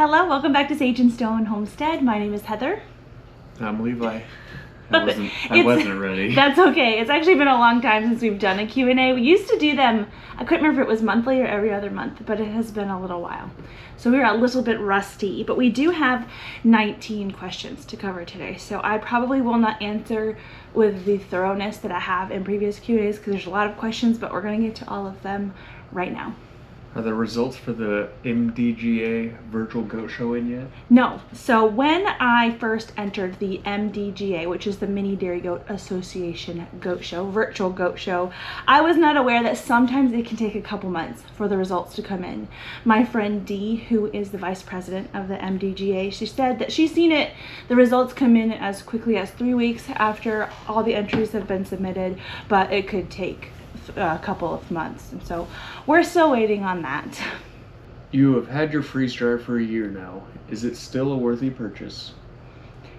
Hello, welcome back to Sage and Stone Homestead. My name is Heather. I'm Levi. I wasn't ready. That's okay. It's actually been a long time since we've done a Q&A. We used to do them, I couldn't remember if it was monthly or every other month, but it has been a little while. So we're a little bit rusty, but we do have 19 questions to cover today. So I probably will not answer with the thoroughness that I have in previous Q&As because there's a lot of questions, but we're going to get to all of them right now. Are the results for the MDGA virtual goat show in yet? No. So when I first entered the mdga, which is the Mini Dairy Goat Association goat show, virtual goat show, I was not aware that sometimes it can take a couple months for the results to come in. My friend Dee, who is the vice president of the mdga, she said that she's seen the results come in as quickly as 3 weeks after all the entries have been submitted, but it could take a couple of months, and so we're still waiting on that. You have had your freeze dryer for a year now. Is it still a worthy purchase?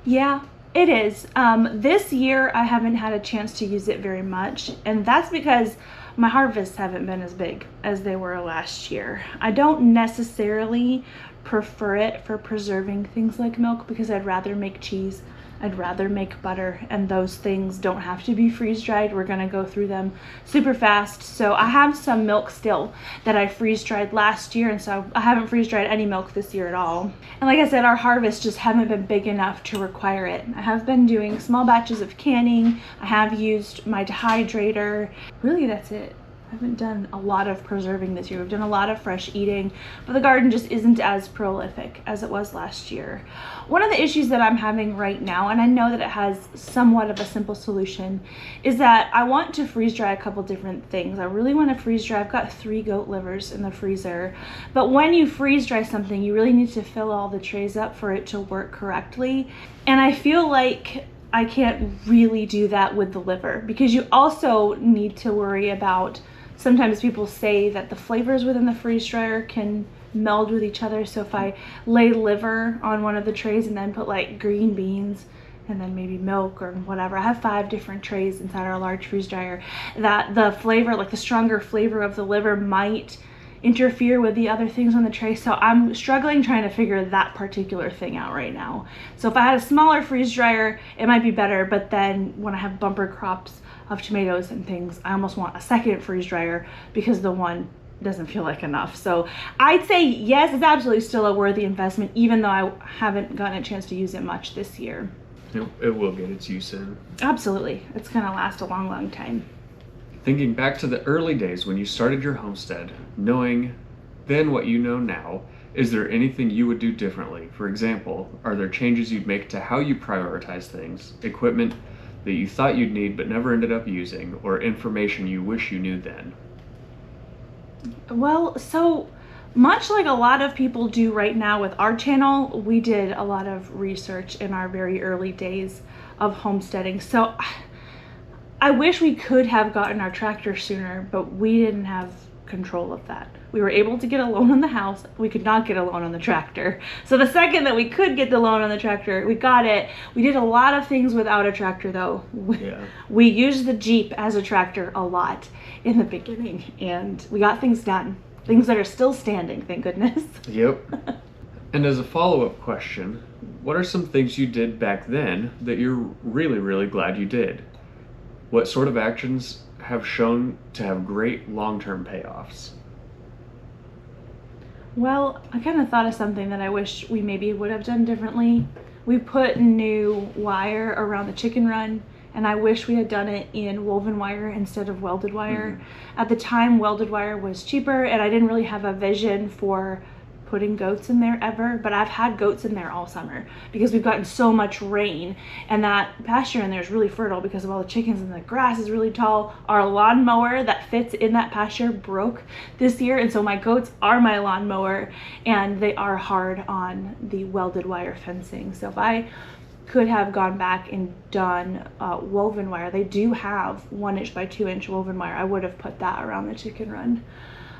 Yeah, it is. This year I haven't had a chance to use it very much, and that's because my harvests haven't been as big as they were last year. I don't necessarily prefer it for preserving things like milk because I'd rather make cheese, I'd rather make butter, and those things don't have to be freeze dried. We're gonna go through them super fast. So I have some milk still that I freeze dried last year, and so I haven't freeze dried any milk this year at all. And like I said, our harvests just haven't been big enough to require it. I have been doing small batches of canning. I have used my dehydrator. Really, that's it. I haven't done a lot of preserving this year. We've done a lot of fresh eating, but the garden just isn't as prolific as it was last year. One of the issues that I'm having right now, and I know that it has somewhat of a simple solution, is that I want to freeze dry a couple different things. I really want to freeze dry. I've got 3 goat livers in the freezer, but when you freeze dry something, you really need to fill all the trays up for it to work correctly. And I feel like I can't really do that with the liver because you also need to worry about, sometimes people say that the flavors within the freeze dryer can meld with each other. So if I lay liver on one of the trays and then put like green beans and then maybe milk or whatever, I have 5 different trays inside our large freeze dryer, that the flavor, like the stronger flavor of the liver, might interfere with the other things on the tray. So I'm struggling trying to figure that particular thing out right now. So if I had a smaller freeze dryer, it might be better, but then when I have bumper crops of tomatoes and things, I almost want a second freeze dryer because the one doesn't feel like enough. So I'd say yes, it's absolutely still a worthy investment, even though I haven't gotten a chance to use it much this year. It will get its use in. Absolutely. It's gonna last a long, long time. Thinking back to the early days when you started your homestead, knowing then what you know now, is there anything you would do differently? For example, are there changes you'd make to how you prioritize things, equipment that you thought you'd need but never ended up using, or information you wish you knew then? Well, so much like a lot of people do right now with our channel, we did a lot of research in our very early days of homesteading. So I wish we could have gotten our tractor sooner, but we didn't have control of that. We were able to get a loan on the house. We could not get a loan on the tractor. So the second that we could get the loan on the tractor, we got it. We did a lot of things without a tractor though. We used the Jeep as a tractor a lot in the beginning, and we got things done. Things that are still standing, thank goodness. Yep. And as a follow-up question, what are some things you did back then that you're really, really glad you did? What sort of actions have shown to have great long-term payoffs? Well, I kind of thought of something that I wish we maybe would have done differently. We put new wire around the chicken run, and I wish we had done it in woven wire instead of welded wire. At the time, welded wire was cheaper, and I didn't really have a vision for putting goats in there ever, but I've had goats in there all summer because we've gotten so much rain, and that pasture in there is really fertile because of all the chickens, and the grass is really tall. Our lawnmower that fits in that pasture broke this year, and so my goats are my lawnmower, and they are hard on the welded wire fencing. So if I could have gone back and done woven wire, they do have 1 inch by 2 inch woven wire, I would have put that around the chicken run.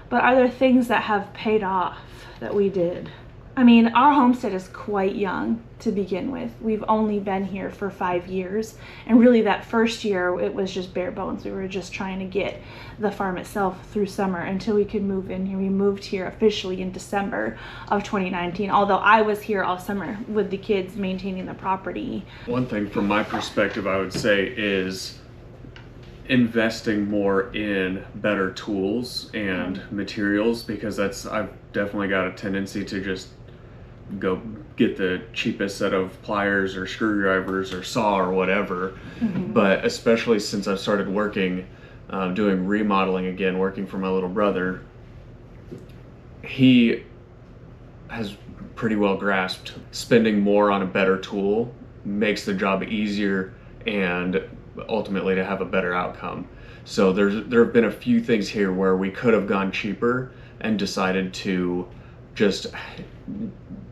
But are there things that have paid off that we did? I mean, our homestead is quite young to begin with. We've only been here for 5 years, and really that first year it was just bare bones. We were just trying to get the farm itself through summer until we could move in here. We moved here officially in December of 2019, although I was here all summer with the kids maintaining the property. One thing from my perspective I would say is investing more in better tools and materials, because I've definitely got a tendency to just go get the cheapest set of pliers or screwdrivers or saw or whatever. But especially since I've started working, doing remodeling again, working for my little brother, he has pretty well grasped spending more on a better tool makes the job easier and ultimately to have a better outcome. So there have been a few things here where we could have gone cheaper and decided to just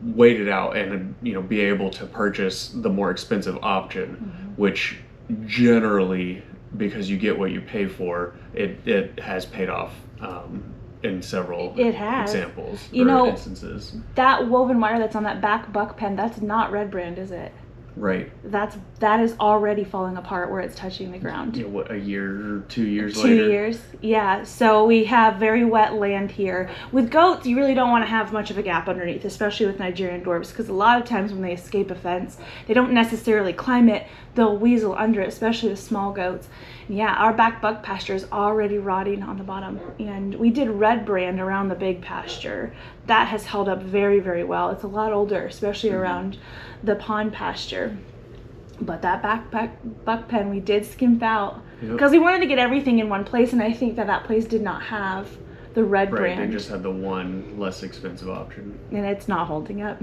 wait it out and be able to purchase the more expensive option, which generally, because you get what you pay for, it has paid off in several examples or instances. That woven wire that's on that back buck pen, that's not red brand, is it? Right. That is already falling apart where it's touching the ground. What, a year or 2 years later? 2 years, yeah. So we have very wet land here. With goats, you really don't want to have much of a gap underneath, especially with Nigerian dwarfs, because a lot of times when they escape a fence, they don't necessarily climb it, they'll weasel under it, especially the small goats. And yeah, our back buck pasture is already rotting on the bottom, and we did red brand around the big pasture. That has held up very, very well. It's a lot older, especially around the pond pasture. But that back buck pen we did skimp out because we wanted to get everything in one place, and I think that place did not have the red brand. Right, they just had the one less expensive option. And it's not holding up.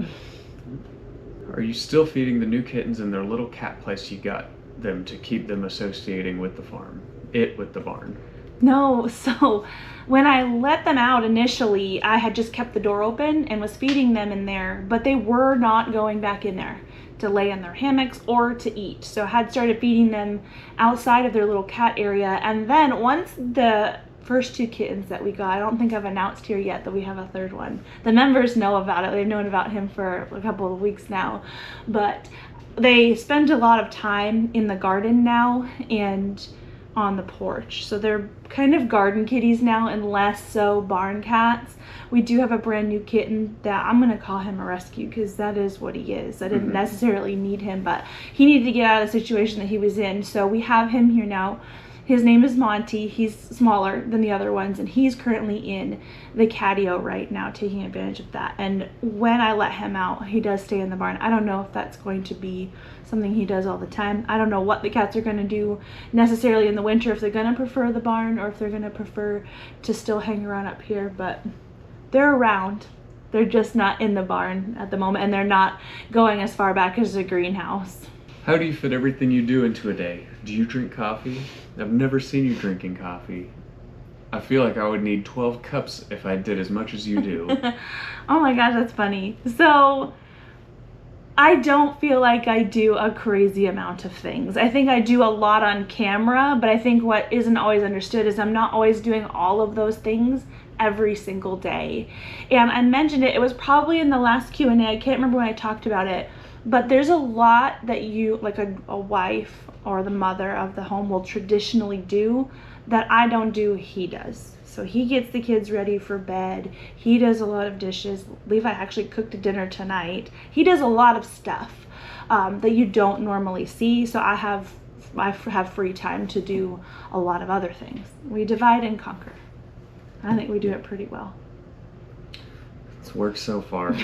Are you still feeding the new kittens in their little cat place you got them to keep them associating with the farm? With the barn? No, so when I let them out initially, I had just kept the door open and was feeding them in there, but they were not going back in there to lay in their hammocks or to eat. So I had started feeding them outside of their little cat area. And then once the first 2 kittens that we got, I don't think I've announced here yet that we have a third one. The members know about it. They've known about him for a couple of weeks now, but they spend a lot of time in the garden now and on the porch. So they're kind of garden kitties now and less so barn cats. We do have a brand new kitten that I'm going to call him a rescue, because that is what he is. I didn't necessarily need him, but he needed to get out of the situation that he was in. So we have him here now. His name is Monty. He's smaller than the other ones, and he's currently in the catio right now, taking advantage of that. And when I let him out, he does stay in the barn. I don't know if that's going to be something he does all the time. I don't know what the cats are going to do necessarily in the winter, if they're going to prefer the barn or if they're going to prefer to still hang around up here, but they're around. They're just not in the barn at the moment, and they're not going as far back as the greenhouse. How do you fit everything you do into a day? Do you drink coffee? I've never seen you drinking coffee. I feel like I would need 12 cups if I did as much as you do. Oh my gosh, that's funny. So I don't feel like I do a crazy amount of things. I think I do a lot on camera, but I think what isn't always understood is I'm not always doing all of those things every single day. And I mentioned it was probably in the last Q&A, I can't remember when I talked about it, but there's a lot that you, like a wife or the mother of the home will traditionally do that I don't do, he does. So he gets the kids ready for bed. He does a lot of dishes. Levi actually cooked a dinner tonight. He does a lot of stuff that you don't normally see. So I have free time to do a lot of other things. We divide and conquer. I think we do it pretty well. It's worked so far.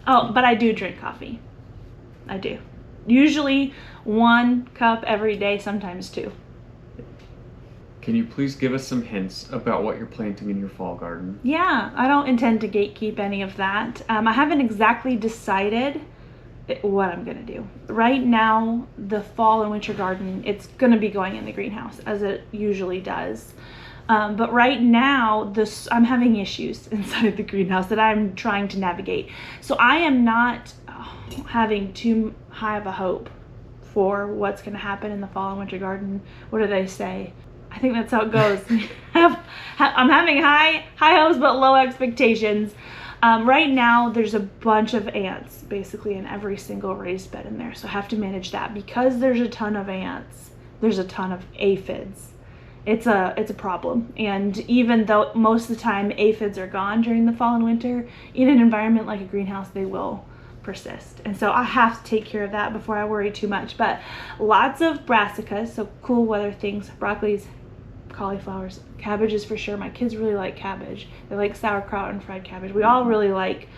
Oh, but I do drink coffee. I do. Usually 1 cup every day, sometimes 2. Can you please give us some hints about what you're planting in your fall garden? Yeah, I don't intend to gatekeep any of that. I haven't exactly decided what I'm gonna do. Right now, the fall and winter garden, it's gonna be going in the greenhouse as it usually does. But right now, I'm having issues inside the greenhouse that I'm trying to navigate. So I am not having too high of a hope for what's going to happen in the fall and winter garden. What do they say? I think that's how it goes. I'm having high hopes but low expectations. Right now, there's a bunch of ants basically in every single raised bed in there, so I have to manage that. Because there's a ton of ants, there's a ton of aphids. It's a problem. And even though most of the time aphids are gone during the fall and winter, in an environment like a greenhouse, they will persist. And so I have to take care of that before I worry too much. But lots of brassicas, so cool weather things, broccolis, cauliflowers, cabbages for sure. My kids really like cabbage. They like sauerkraut and fried cabbage. We all really like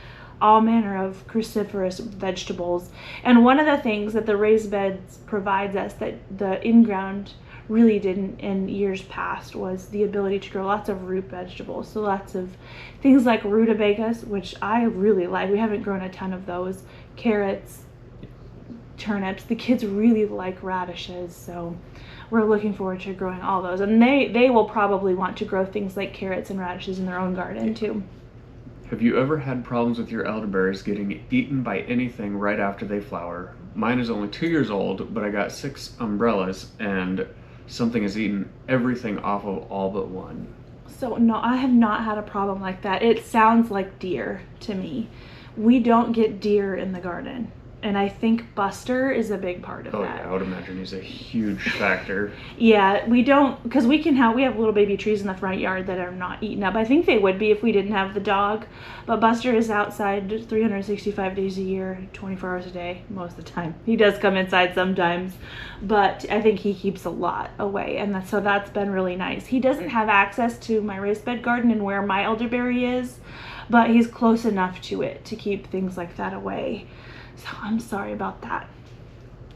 all manner of cruciferous vegetables. And one of the things that the raised beds provides us that the in-ground really didn't in years past was the ability to grow lots of root vegetables. So lots of things like rutabagas, which I really like. We haven't grown a ton of those. Carrots, turnips. The kids really like radishes, so we're looking forward to growing all those. And they will probably want to grow things like carrots and radishes in their own garden too. Have you ever had problems with your elderberries getting eaten by anything right after they flower? Mine is only 2 years old, but I got 6 umbrellas and something has eaten everything off of all but one. So no, I have not had a problem like that. It sounds like deer to me. We don't get deer in the garden. And I think Buster is a big part of that. Yeah, I would imagine he's a huge factor. Yeah, we don't, because we have little baby trees in the front yard that are not eaten up. I think they would be if we didn't have the dog. But Buster is outside 365 days a year, 24 hours a day, most of the time. He does come inside sometimes, but I think he keeps a lot away. And so that's been really nice. He doesn't have access to my raised bed garden and where my elderberry is, but he's close enough to it to keep things like that away. So I'm sorry about that.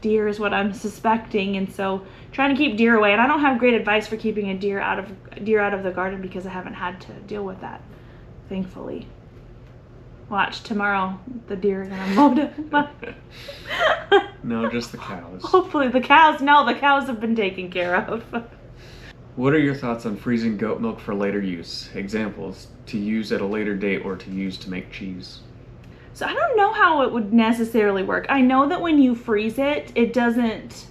Deer is what I'm suspecting, and so trying to keep deer away. And I don't have great advice for keeping a deer out of the garden because I haven't had to deal with that, thankfully. Watch tomorrow, the deer are gonna mow it. No, just the cows. Hopefully the cows. No, the cows have been taken care of. What are your thoughts on freezing goat milk for later use? Examples: to use at a later date or to use to make cheese. So I don't know how it would necessarily work. I know that when you freeze it, it doesn't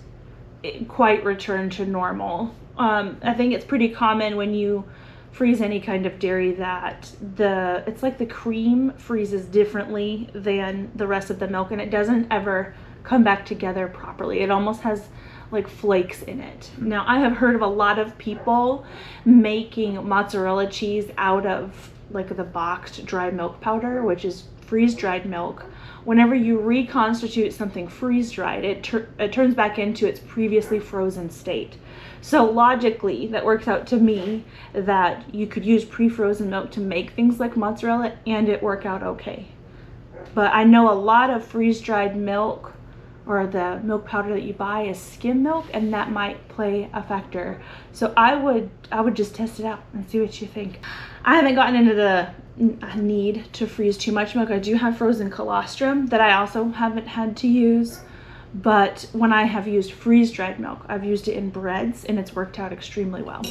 quite return to normal. I think it's pretty common when you freeze any kind of dairy that it's like the cream freezes differently than the rest of the milk, and it doesn't ever come back together properly. It almost has like flakes in it. Now, I have heard of a lot of people making mozzarella cheese out of like the boxed dry milk powder, which is freeze-dried milk. Whenever you reconstitute something freeze-dried, it turns back into its previously frozen state. So logically, that works out to me that you could use pre-frozen milk to make things like mozzarella and it work out okay. But I know a lot of freeze-dried milk, or the milk powder that you buy, is skim milk, and that might play a factor. So I would just test it out and see what you think. I haven't gotten into the need to freeze too much milk. I do have frozen colostrum that I also haven't had to use, but when I have used freeze-dried milk, I've used it in breads and it's worked out extremely well.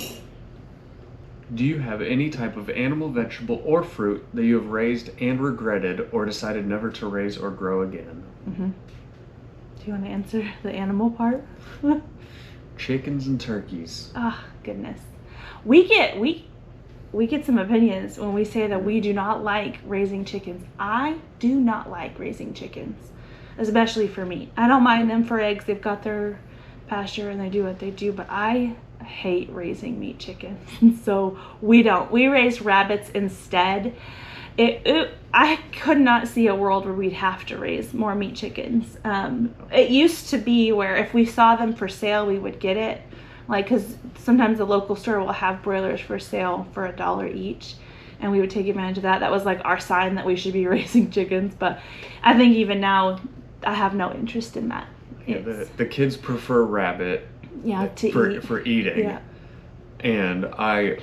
Do you have any type of animal, vegetable, or fruit that you have raised and regretted or decided never to raise or grow again? Mm-hmm. Do you want to answer the animal part? Chickens and turkeys. Ah, goodness. We get some opinions when we say that we do not like raising chickens. I do not like raising chickens, especially for meat. I don't mind them for eggs. They've got their pasture and they do what they do, but I hate raising meat chickens. And so we raise rabbits instead. I could not see a world where we'd have to raise more meat chickens. It used to be where if we saw them for sale, we would get it. Like, because sometimes the local store will have broilers for sale for $1 each, and we would take advantage of that. That was like our sign that we should be raising chickens. But I think even now, I have no interest in that. Yeah, the kids prefer rabbit. Yeah, for eating. Yeah. And I,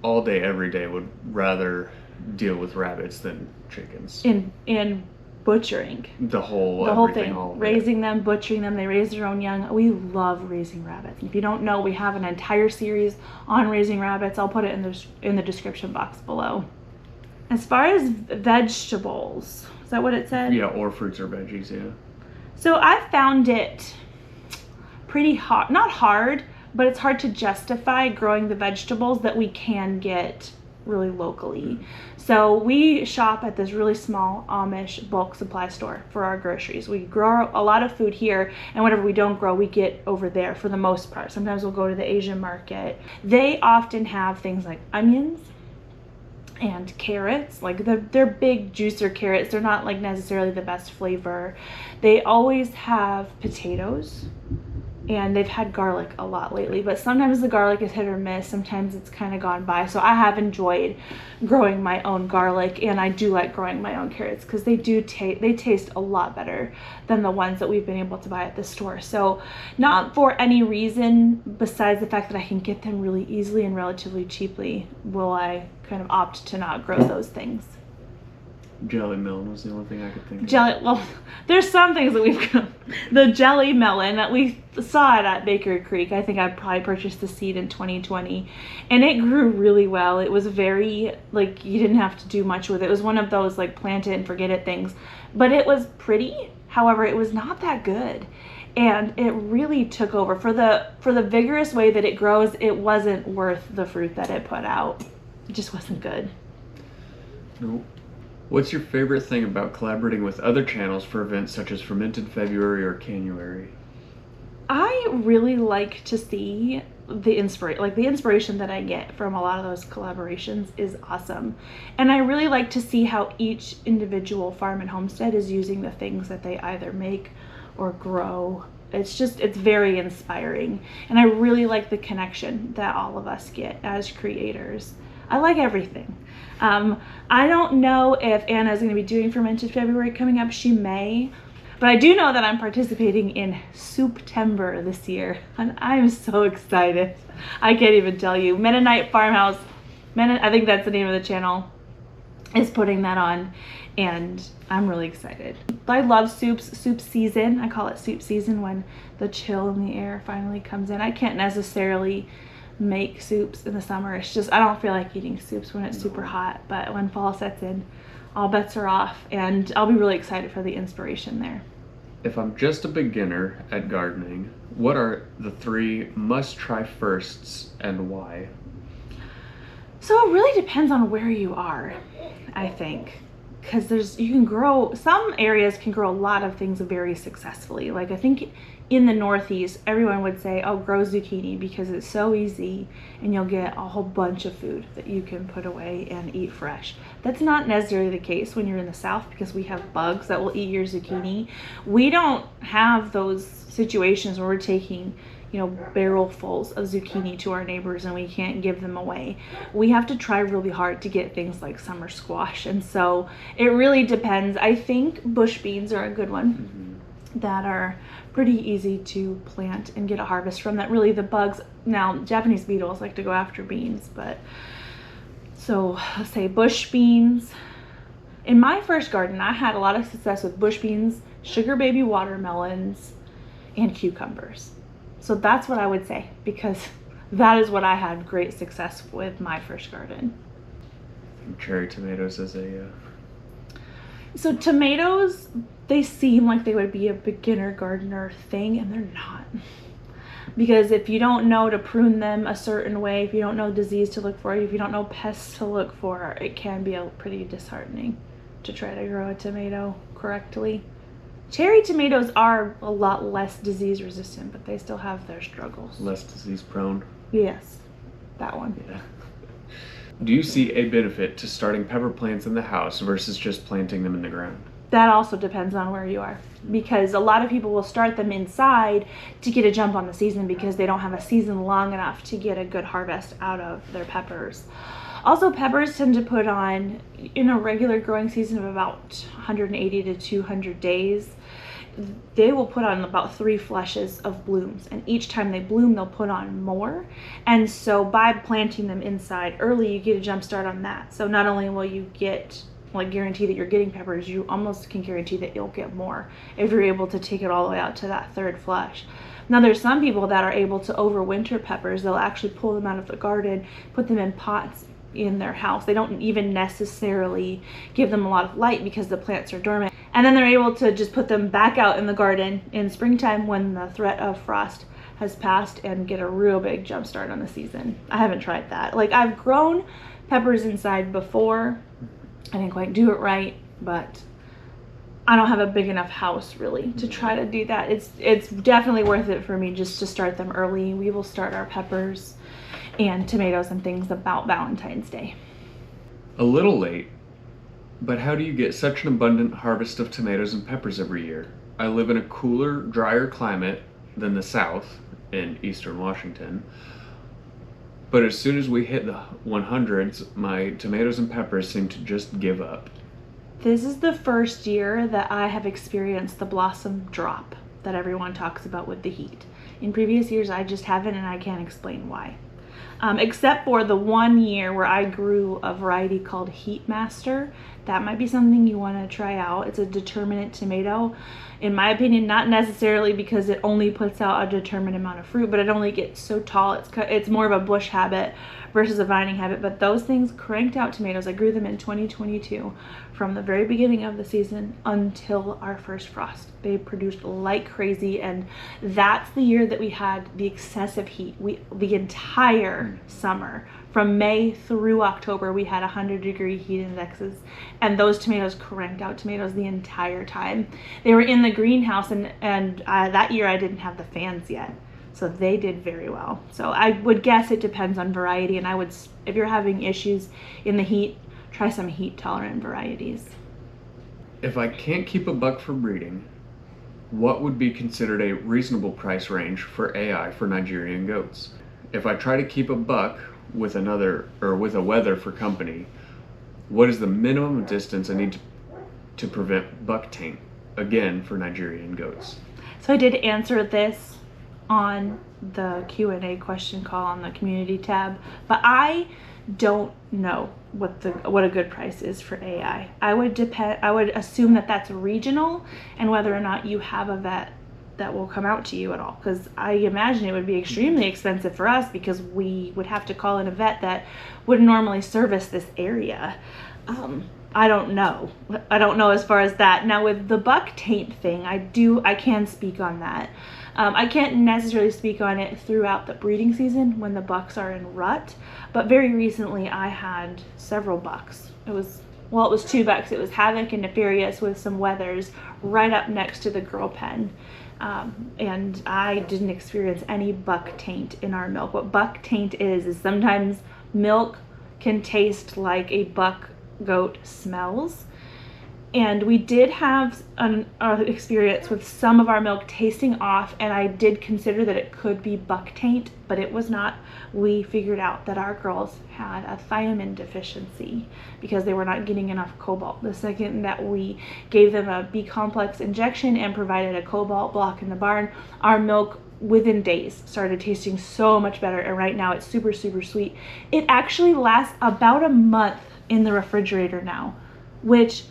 all day, every day, would rather deal with rabbits than chickens. In butchering. The whole thing. Raising them, butchering them, they raise their own young. We love raising rabbits. And if you don't know, we have an entire series on raising rabbits. I'll put it in the description box below. As far as vegetables, is that what it said? Yeah, or fruits or veggies, yeah. So I found it pretty hard, not hard, but it's hard to justify growing the vegetables that we can get really locally. So we shop at this really small Amish bulk supply store for our groceries. We grow a lot of food here, and whatever we don't grow, we get over there for the most part. Sometimes we'll go to the Asian market. They often have things like onions and carrots. Like they're big juicer carrots. They're not like necessarily the best flavor. They always have potatoes, and they've had garlic a lot lately, but sometimes the garlic is hit or miss. Sometimes it's kind of gone by. So I have enjoyed growing my own garlic, and I do like growing my own carrots because they taste a lot better than the ones that we've been able to buy at the store. So not for any reason besides the fact that I can get them really easily and relatively cheaply will I kind of opt to not grow those things. Jelly melon was the only thing I could think of. Well, there's some things that we've got. The jelly melon, we saw it at Baker Creek. I think I probably purchased the seed in 2020, and it grew really well. It was very, like, you didn't have to do much with it. It was one of those, like, plant it and forget it things. But it was pretty. However, it was not that good. And it really took over. For the vigorous way that it grows, it wasn't worth the fruit that it put out. It just wasn't good. Nope. What's your favorite thing about collaborating with other channels for events such as Fermented February or Canuary? I really like to see the inspiration that I get from a lot of those collaborations is awesome. And I really like to see how each individual farm and homestead is using the things that they either make or grow. It's very inspiring. And I really like the connection that all of us get as creators. I like everything. I don't know if Anna is going to be doing Fermented February coming up. She may. But I do know that I'm participating in Souptember this year. And I'm so excited. I can't even tell you. Mennonite Farmhouse, I think that's the name of the channel, is putting that on. And I'm really excited. I love soups. Soup season. I call it soup season when the chill in the air finally comes in. I can't necessarily make soups in the summer. It's just I don't feel like eating soups when it's super hot, but when fall sets in, all bets are off, and I'll be really excited for the inspiration there. If I'm just a beginner at gardening, what are the 3 must-try firsts and why? So it really depends on where you are, I think, because some areas can grow a lot of things very successfully. Like I think in the Northeast, everyone would say, oh, grow zucchini because it's so easy and you'll get a whole bunch of food that you can put away and eat fresh. That's not necessarily the case when you're in the South because we have bugs that will eat your zucchini. We don't have those situations where we're taking, barrelfuls of zucchini to our neighbors and we can't give them away. We have to try really hard to get things like summer squash. And so it really depends. I think bush beans are a good one that are pretty easy to plant and get a harvest from. That really the bugs, now Japanese beetles like to go after beans, but so let's say bush beans. In my first garden, I had a lot of success with bush beans, sugar baby watermelons, and cucumbers. So that's what I would say, because that is what I had great success with my first garden. Cherry tomatoes as a... So tomatoes, they seem like they would be a beginner gardener thing, and they're not. Because if you don't know to prune them a certain way, if you don't know disease to look for, if you don't know pests to look for, it can be pretty disheartening to try to grow a tomato correctly. Cherry tomatoes are a lot less disease resistant, but they still have their struggles. Less disease prone? Yes, that one. Yeah. Do you see a benefit to starting pepper plants in the house versus just planting them in the ground? That also depends on where you are, because a lot of people will start them inside to get a jump on the season because they don't have a season long enough to get a good harvest out of their peppers. Also, peppers tend to put on, in a regular growing season of about 180 to 200 days, they will put on about 3 flushes of blooms, and each time they bloom they'll put on more. And so by planting them inside early, you get a jump start on that. So not only will you get guarantee that you're getting peppers, you almost can guarantee that you'll get more if you're able to take it all the way out to that 3rd flush. Now there's some people that are able to overwinter peppers. They'll actually pull them out of the garden, put them in pots in their house. They don't even necessarily give them a lot of light because the plants are dormant. And then they're able to just put them back out in the garden in springtime when the threat of frost has passed and get a real big jump start on the season. I haven't tried that. I've grown peppers inside before. I didn't quite do it right, but I don't have a big enough house really to try to do that. It's definitely worth it for me just to start them early. We will start our peppers and tomatoes and things about Valentine's Day. A little late, but how do you get such an abundant harvest of tomatoes and peppers every year? I live in a cooler, drier climate than the South in eastern Washington, but as soon as we hit the 100s, my tomatoes and peppers seem to just give up. This is the first year that I have experienced the blossom drop that everyone talks about with the heat. In previous years, I just haven't, and I can't explain why. Except for the one year where I grew a variety called Heat Master. That might be something you want to try out. It's a determinate tomato. In my opinion, not necessarily because it only puts out a determined amount of fruit, but it only gets so tall. It's more of a bush habit versus a vining habit. But those things cranked out tomatoes. I grew them in 2022 from the very beginning of the season until our first frost. They produced like crazy, and that's the year that we had the excessive heat. The entire summer, from May through October, we had 100-degree heat indexes, and those tomatoes cranked out tomatoes the entire time. They were in the greenhouse, and that year I didn't have the fans yet, so they did very well. So I would guess it depends on variety, and if you're having issues in the heat, try some heat-tolerant varieties. If I can't keep a buck for breeding, what would be considered a reasonable price range for AI for Nigerian goats? If I try to keep a buck with a wether for company, what is the minimum distance I need to prevent buck taint, again for Nigerian goats? So I did answer this on the Q&A question call on the community tab, but I don't know what a good price is for AI. I would assume that that's regional, and whether or not you have a vet that will come out to you at all, because I imagine it would be extremely expensive for us because we would have to call in a vet that would normally service this area. I don't know as far as that. Now with the buck taint thing, I can speak on that. I can't necessarily speak on it throughout the breeding season when the bucks are in rut, but very recently I had several bucks. It was 2 bucks. It was Havoc and Nefarious with some wethers right up next to the girl pen. And I didn't experience any buck taint in our milk. What buck taint is sometimes milk can taste like a buck goat smells. And we did have an experience with some of our milk tasting off, and I did consider that it could be buck taint, but it was not. We figured out that our girls had a thiamine deficiency because they were not getting enough cobalt. The second that we gave them a B-complex injection and provided a cobalt block in the barn, our milk within days started tasting so much better, and right now it's super, super sweet. It actually lasts about a month in the refrigerator now, which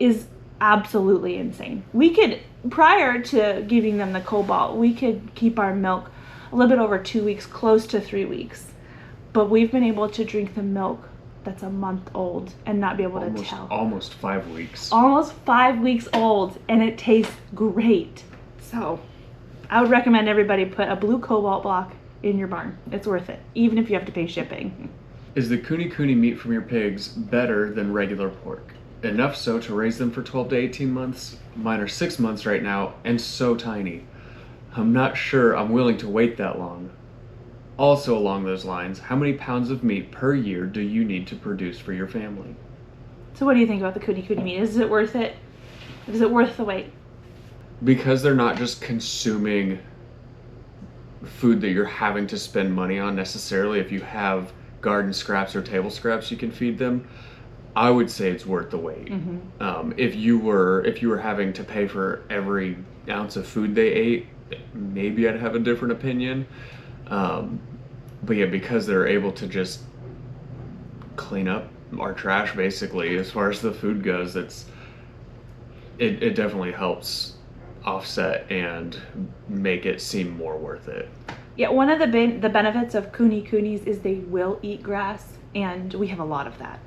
is absolutely insane. We could, prior to giving them the cobalt, we could keep our milk a little bit over 2 weeks, close to 3 weeks. But we've been able to drink the milk that's a month old and not be able to tell. Almost 5 weeks. Almost 5 weeks old, and it tastes great. So I would recommend everybody put a blue cobalt block in your barn. It's worth it, even if you have to pay shipping. Is the kuni meat from your pigs better than regular pork? Enough so to raise them for 12 to 18 months? Mine are 6 months right now and so tiny. I'm not sure I'm willing to wait that long. Also along those lines, how many pounds of meat per year do you need to produce for your family? So what do you think about the kuni meat? Is it worth it? Is it worth the wait? Because they're not just consuming food that you're having to spend money on necessarily. If you have garden scraps or table scraps you can feed them, I would say it's worth the wait. Mm-hmm. If you were having to pay for every ounce of food they ate, maybe I'd have a different opinion. But yeah, because they're able to just clean up our trash basically as far as the food goes, it definitely helps offset and make it seem more worth it. Yeah, one of the benefits of kunis is they will eat grass, and we have a lot of that.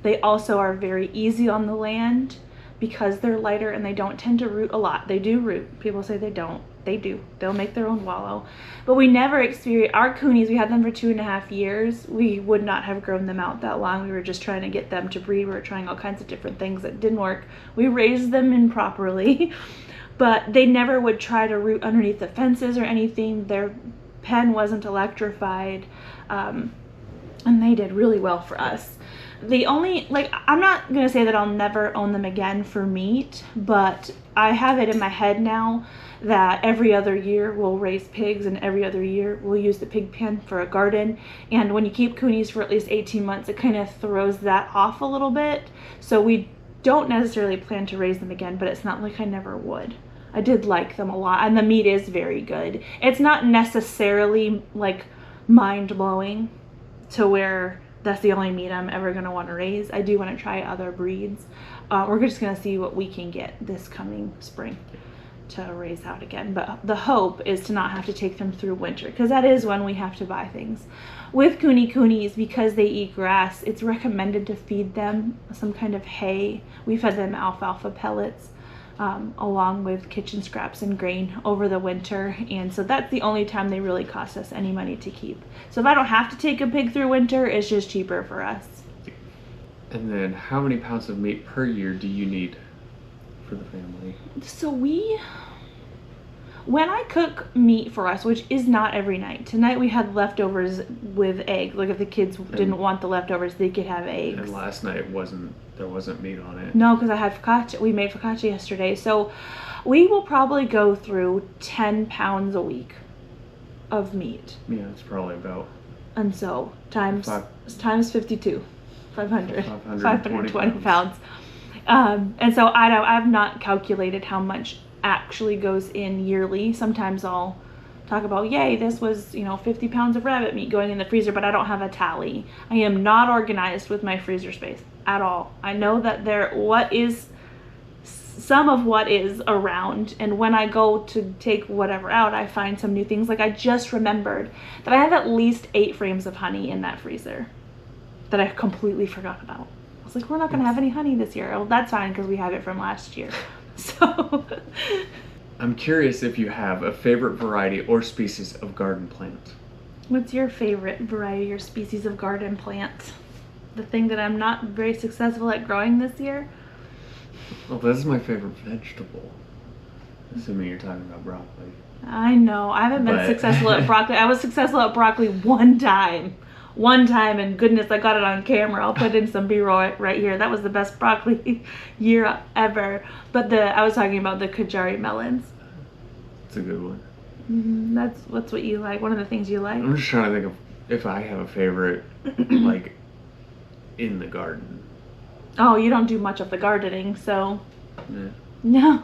They also are very easy on the land because they're lighter and they don't tend to root a lot. They do root. People say they don't. They do. They'll make their own wallow. But we never experienced, our coonies, we had them for 2.5 years. We would not have grown them out that long. We were just trying to get them to breed. We were trying all kinds of different things that didn't work. We raised them improperly, but they never would try to root underneath the fences or anything. Their pen wasn't electrified, and they did really well for us. The only, like, I'm not gonna say that I'll never own them again for meat, but I have it in my head now that every other year we'll raise pigs, and every other year we'll use the pig pen for a garden. And when you keep coonies for at least 18 months, it kind of throws that off a little bit. So we don't necessarily plan to raise them again, but it's not like I never would. I did like them a lot, and the meat is very good. It's not necessarily like mind-blowing to where that's the only meat I'm ever going to want to raise. I do want to try other breeds. We're just going to see what we can get this coming spring to raise out again. But the hope is to not have to take them through winter, because that is when we have to buy things. With coonies, because they eat grass, it's recommended to feed them some kind of hay. We fed them alfalfa pellets, along with kitchen scraps and grain over the winter, and so that's the only time they really cost us any money to keep. So if I don't have to take a pig through winter, it's just cheaper for us. And then how many pounds of meat per year do you need for the family? So when I cook meat for us, which is not every night, tonight we had leftovers with egg. Like if the kids didn't want the leftovers, they could have eggs. And last night there wasn't meat on it. No, because I had focaccia. We made focaccia yesterday. So we will probably go through 10 pounds a week of meat. Yeah, it's probably about. And so times 52, 520 pounds. And so I've not calculated how much actually goes in yearly. Sometimes I'll talk about, yay, this was 50 pounds of rabbit meat going in the freezer, but I don't have a tally. I am not organized with my freezer space at all. I know that some of what is around, and when I go to take whatever out, I find some new things. Like I just remembered that I have at least 8 frames of honey in that freezer that I completely forgot about. I was like, we're not gonna have any honey this year. Well, that's fine because we have it from last year. So I'm curious if you have a favorite variety or species of garden plant. What's your favorite variety or species of garden plant? The thing that I'm not very successful at growing this year? Well, this is my favorite vegetable. Assuming you're talking about broccoli. I know. I haven't been successful at broccoli. I was successful at broccoli one time, and goodness, I got it on camera. I'll put in some B-roll right here. That was the best broccoli year ever. But I was talking about the Kajari melons. It's a good one. That's what you like. One of the things you like. I'm just trying to think of if I have a favorite, like, in the garden. Oh, you don't do much of the gardening, so. Yeah. No.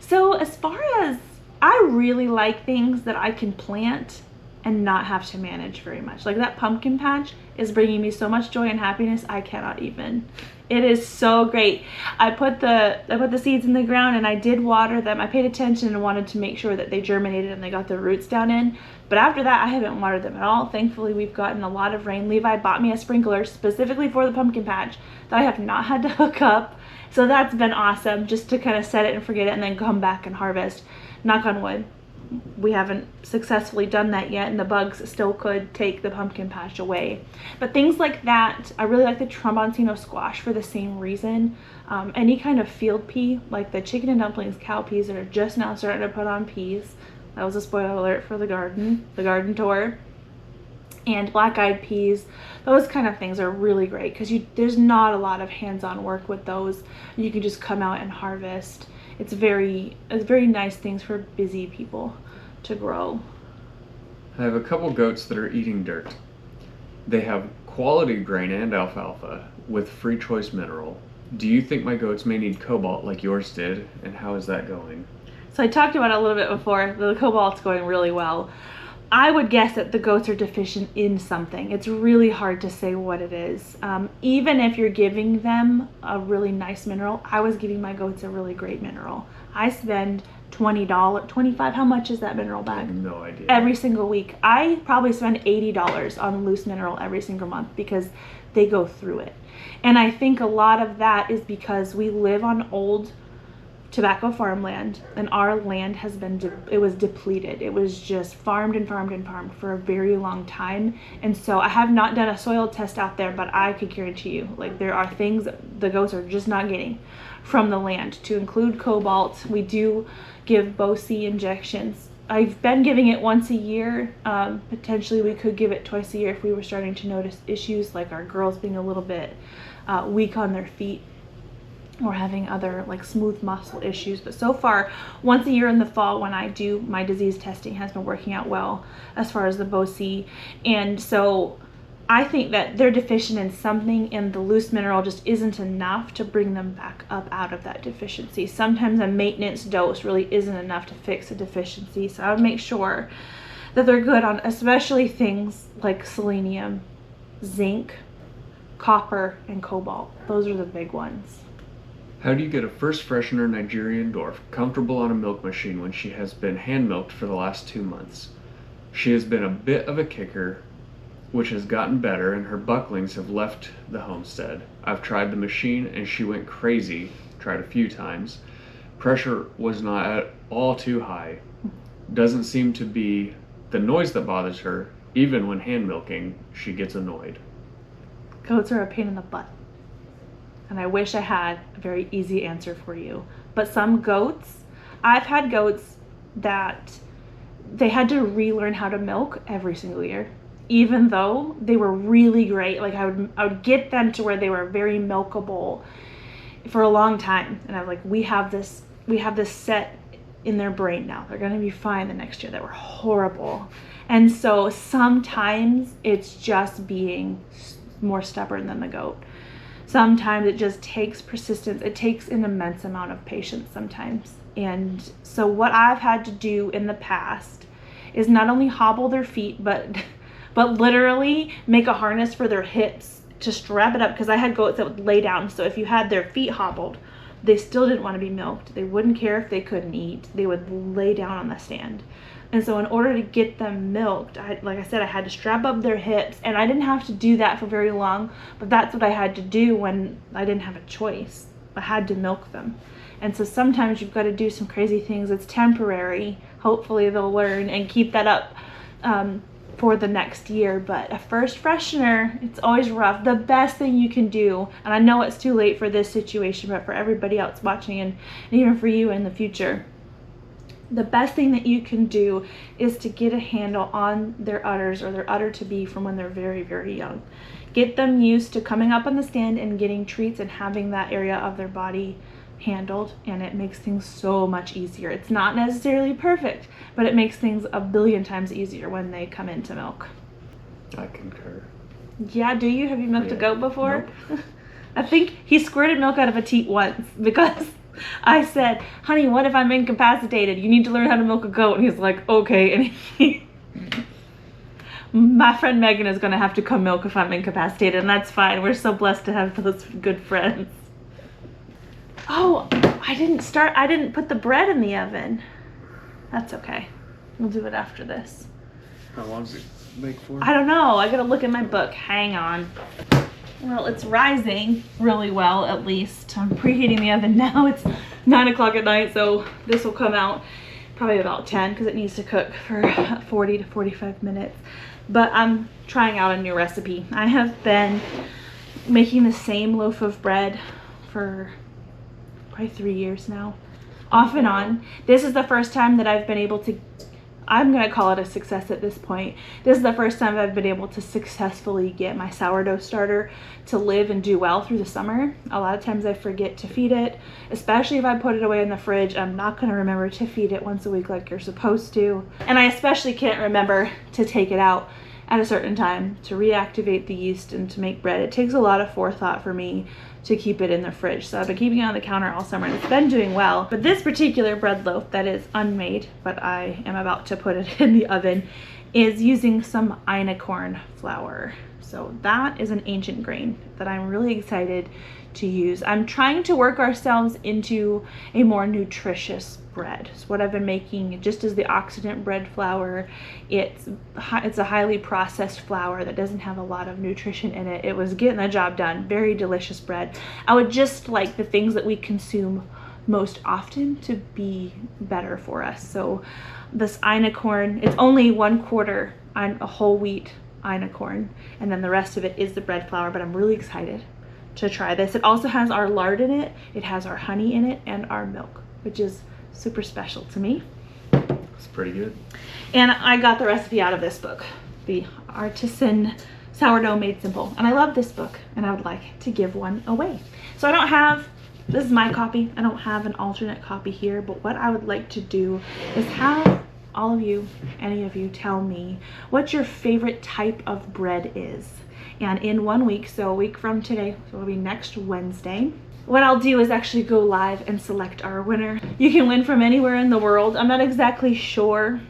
So as far as, I really like things that I can plant and not have to manage very much. Like that pumpkin patch is bringing me so much joy and happiness, I cannot even. It is so great. I put the seeds in the ground and I did water them. I paid attention and wanted to make sure that they germinated and they got their roots down in. But after that, I haven't watered them at all. Thankfully, we've gotten a lot of rain. Levi bought me a sprinkler specifically for the pumpkin patch that I have not had to hook up. So that's been awesome, just to kind of set it and forget it and then come back and harvest. Knock on wood. We haven't successfully done that yet, and the bugs still could take the pumpkin patch away. But things like that, I really like the tromboncino squash for the same reason. Any kind of field pea, like the chicken and dumplings cow peas that are just now starting to put on peas. That was a spoiler alert for the garden tour. And black-eyed peas, those kind of things are really great because there's not a lot of hands-on work with those. You can just come out and harvest. It's very nice things for busy people to grow. I have a couple goats that are eating dirt. They have quality grain and alfalfa with free choice mineral. Do you think my goats may need cobalt like yours did, and how is that going? So I talked about it a little bit before. The cobalt's going really well. I would guess that the goats are deficient in something. It's really hard to say what it is. Even if you're giving them a really nice mineral, I was giving my goats a really great mineral. I spend $20, $25, how much is that mineral bag? I have no idea. Every single week. I probably spend $80 on loose mineral every single month because they go through it. And I think a lot of that is because we live on old tobacco farmland, and our land has been it was depleted. It was just farmed and farmed and farmed for a very long time. And so I have not done a soil test out there, but I could guarantee you, like, there are things the goats are just not getting from the land, to include cobalt. We do give Boce injections. I've been giving it once a year. Potentially we could give it twice a year if we were starting to notice issues like our girls being a little bit weak on their feet, or having other like smooth muscle issues. But so far, once a year in the fall when I do my disease testing has been working out well as far as the Boce. And so I think that they're deficient in something, and the loose mineral just isn't enough to bring them back up out of that deficiency. Sometimes a maintenance dose really isn't enough to fix a deficiency. So I would make sure that they're good on especially things like selenium, zinc, copper, and cobalt. Those are the big ones. How do you get a first freshener Nigerian dwarf comfortable on a milk machine when she has been hand milked for the last 2 months? She has been a bit of a kicker, which has gotten better, and her bucklings have left the homestead. I've tried the machine and she went crazy, tried a few times. Pressure was not at all too high. Doesn't seem to be the noise that bothers her. Even when hand milking, she gets annoyed. Goats are a pain in the butt. And I wish I had a very easy answer for you. But some goats, I've had goats that they had to relearn how to milk every single year, even though they were really great. Like I would get them to where they were very milkable for a long time. And I was like, we have this set in their brain now. They're gonna be fine the next year. They were horrible. And so sometimes it's just being more stubborn than the goat. Sometimes it just takes persistence. It takes an immense amount of patience sometimes. And so what I've had to do in the past is not only hobble their feet, but literally make a harness for their hips to strap it up, because I had goats that would lay down. So if you had their feet hobbled, they still didn't want to be milked. They wouldn't care if they couldn't eat. They would lay down on the stand. And so in order to get them milked, like I said, I had to strap up their hips, and I didn't have to do that for very long, but that's what I had to do when I didn't have a choice. I had to milk them. And so sometimes you've got to do some crazy things. It's temporary. Hopefully they'll learn and keep that up for the next year. But a first freshener, it's always rough. The best thing you can do, and I know it's too late for this situation, but for everybody else watching, and even for you in the future, the best thing that you can do is to get a handle on their udders, or their udder to be, from when they're very, very young. Get them used to coming up on the stand and getting treats and having that area of their body handled, and it makes things so much easier. It's not necessarily perfect, but it makes things a billion times easier when they come into milk. I concur. Yeah, do you? Have you milked a goat before? Nope. I think he squirted milk out of a teat once because I said, honey, what if I'm incapacitated? You need to learn how to milk a goat. And he's like, okay. And my friend Megan is going to have to come milk if I'm incapacitated, and that's fine. We're so blessed to have those good friends. Oh, I didn't put the bread in the oven. That's okay. We'll do it after this. How long does it make for? I don't know. I gotta look in my book. Hang on. Well, it's rising really well, at least. I'm preheating the oven now. It's 9 o'clock at night, so this will come out probably about 10 because it needs to cook for 40 to 45 minutes. But I'm trying out a new recipe. I have been making the same loaf of bread for probably 3 years now, off and on. This is the first time that I've been able to, I'm gonna call it a success at this point. This is the first time I've been able to successfully get my sourdough starter to live and do well through the summer. A lot of times I forget to feed it, especially if I put it away in the fridge. I'm not gonna remember to feed it once a week like you're supposed to. And I especially can't remember to take it out at a certain time to reactivate the yeast and to make bread. It takes a lot of forethought for me to keep it in the fridge. So I've been keeping it on the counter all summer and it's been doing well. But this particular bread loaf that is unmade, but I am about to put it in the oven, is using some einkorn flour. So that is an ancient grain that I'm really excited to use. I'm trying to work ourselves into a more nutritious bread. So what I've been making just is the oxidant bread flour. It's a highly processed flour that doesn't have a lot of nutrition in it. It was getting the job done. Very delicious bread. I would just like the things that we consume most often to be better for us. So this corn, it's only 1/4 a whole wheat corn, and then the rest of it is the bread flour, but I'm really excited to try this. It also has our lard in it, it has our honey in it, and our milk, which is super special to me. It's pretty good. And I got the recipe out of this book, The Artisan Sourdough Made Simple. And I love this book, and I would like to give one away. So I don't have, this is my copy, I don't have an alternate copy here, but what I would like to do is have all of you, any of you, tell me what your favorite type of bread is. And in 1 week, so a week from today, so it'll be next Wednesday, what I'll do is actually go live and select our winner. You can win from anywhere in the world. I'm not exactly sure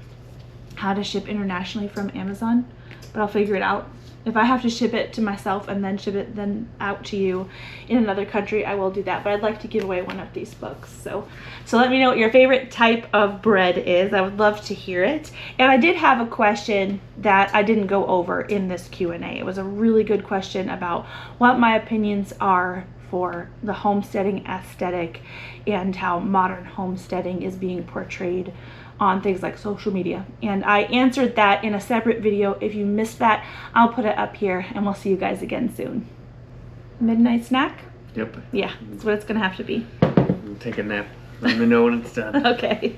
how to ship internationally from Amazon, but I'll figure it out. If I have to ship it to myself and then ship it then out to you in another country, I will do that. But I'd like to give away one of these books. So let me know what your favorite type of bread is. I would love to hear it. And I did have a question that I didn't go over in this Q&A. It was a really good question about what my opinions are for the homesteading aesthetic and how modern homesteading is being portrayed on things like social media. And I answered that in a separate video. If you missed that, I'll put it up here, and we'll see you guys again soon. Midnight snack? Yep. Yeah, that's what it's gonna have to be. Take a nap. Let me know when it's done. Okay.